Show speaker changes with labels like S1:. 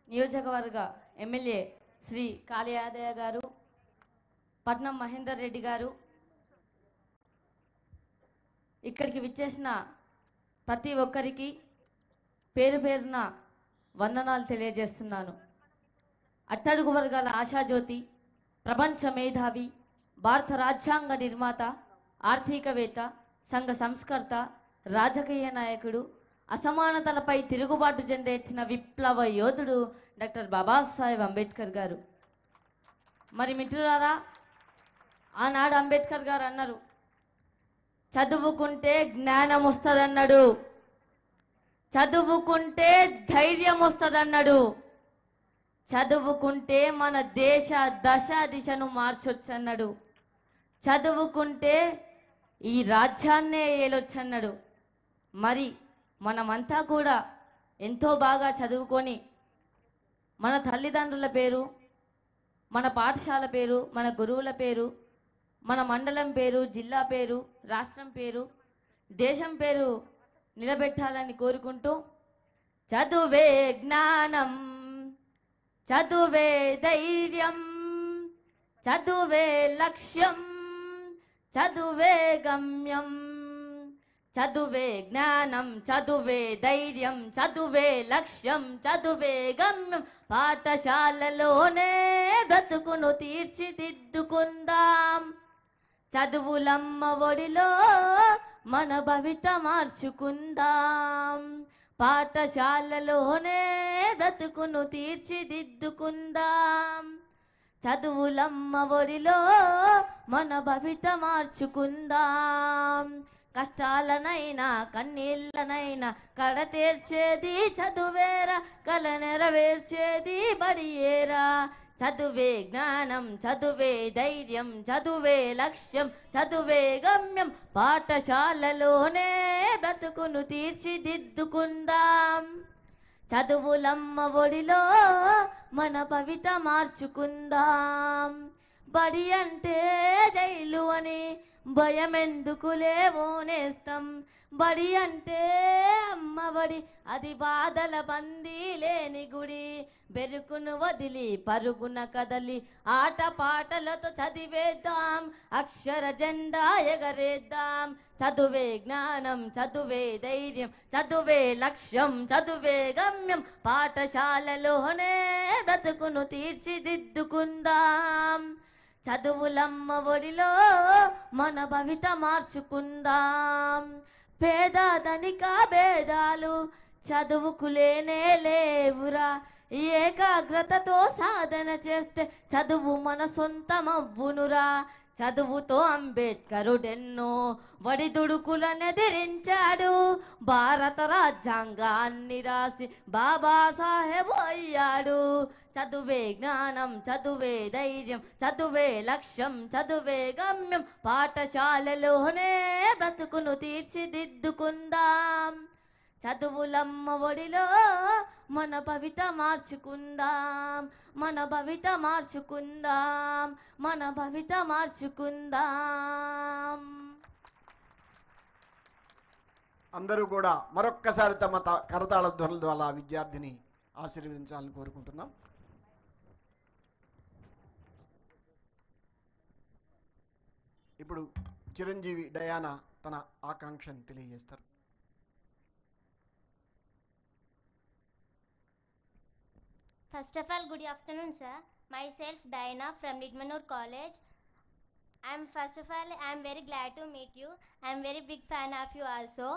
S1: నియోజకవర్గ ఎమ్మెల్యే శ్రీ కాళయాదయ్య గారు, పట్నం మహేందర్ రెడ్డి గారు, ఇక్కడికి విచ్చేసిన ప్రతి ఒక్కరికి పేరు పేరున వందనాలు తెలియజేస్తున్నాను. అట్టడుగు వర్గాల ఆశాజ్యోతి, ప్రపంచ మేధావి, భారత రాజ్యాంగ నిర్మాత, ఆర్థికవేత్త, సంఘ సంస్కర్త, రాజకీయ నాయకుడు, అసమానతలపై తిరుగుబాటు జెండెత్తిన విప్లవ యోధుడు డాక్టర్ బాబాసాహెబ్ అంబేద్కర్ గారు. మరి మిత్రులారా, ఆనాడు అంబేద్కర్ గారు అన్నారు, చదువుకుంటే జ్ఞానం వస్తుందన్నాడు, చదువుకుంటే ధైర్యం వస్తుందన్నాడు, చదువుకుంటే మన దేశ దశ దిశను మార్చొచ్చన్నాడు, చదువుకుంటే ఈ రాజ్యాన్నే ఏలొచ్చన్నాడు. మరి మనమంతా కూడా ఎంతో బాగా చదువుకొని మన తల్లిదండ్రుల పేరు, మన పాఠశాల పేరు, మన గురువుల పేరు, మన మండలం పేరు, జిల్లా పేరు, రాష్ట్రం పేరు, దేశం పేరు నిలబెట్టాలని కోరుకుంటూ, చదువే జ్ఞానం, చదువే ధైర్యం, చదువే లక్ష్యం, చదువే గమ్యం, చదువే జ్ఞానం, చదువే ధైర్యం, చదువే లక్ష్యం, చదువే గమ్యం. పాఠశాలలోనే బ్రతుకును తీర్చిదిద్దుకుందాం, చదువులమ్మ ఒడిలో మన భవిత మార్చుకుందాం, పాఠశాలలోనే బ్రతుకును తీర్చిదిద్దుకుందాం, చదువులమ్మ ఒడిలో మన భవిత మార్చుకుందాం. కష్టాలనైనా కన్నీళ్ళనైనా కడతీర్చేది చదువేరా, కల నెరవేర్చేది బడియేరా. చదువే జ్ఞానం, చదువే ధైర్యం, చదువే లక్ష్యం, చదువే గమ్యం. పాఠశాలలోనే బ్రతుకును తీర్చిదిద్దుకుందాం, చదువులమ్మ ఒడిలో మన భవిత మార్చుకుందాం. బడి అంటే జైలు అని భయమెందుకు లేవోనేస్తాం, బడి అంటే అమ్మబడి అది బాధల బందీ లేని గుడి. బెరుకును వదిలి పరుగున కదలి ఆట పాటలతో చదివేద్దాం, అక్షర జెండా ఎగరేద్దాం. చదువే జ్ఞానం, చదువే ధైర్యం, చదువే లక్ష్యం, చదువే గమ్యం. పాఠశాలలోనే బ్రతుకును తీర్చిదిద్దుకుందాం, చదువులమ్మ ఒడిలో మన భవిత మార్చుకుందాం. పేద ధనిక భేదాలు చదువుకు లేనే లేవురా, ఏకాగ్రతతో సాధన చేస్తే చదువు మన సొంతమవ్వునురా. చదువుతో అంబేద్కరుడెన్నో వడిదుడుకులనెదిరించాడు, భారత రాజ్యాంగాన్ని రాసి బాబాసాహెబ్ అయ్యాడు. చదువే జ్ఞానం, చదువే ధైర్యం, చదువే లక్ష్యం, చదువే గమ్యం. పాఠశాలలోనే బ్రతుకును తీర్చిదిద్దుకుందాం, చదువులమ్మ ఒడిలో మన భవిత మార్చుకుందాం, మన భవిత మార్చుకుందాం, మన భవిత మార్చుకుందాం.
S2: అందరూ కూడా మరొక్కసారి తమ కరతాళ ధ్వనుల ద్వారా విద్యార్థిని ఆశీర్వదించాలని కోరుకుంటున్నాం. ఇప్పుడు చిరంజీవి డయానా తన ఆకాంక్షను తెలియజేస్తారు.
S3: First of all, good afternoon, sir. Myself, Diana from Nidmanur College. First of all, I'm very glad to meet you. I'm very big fan of you also.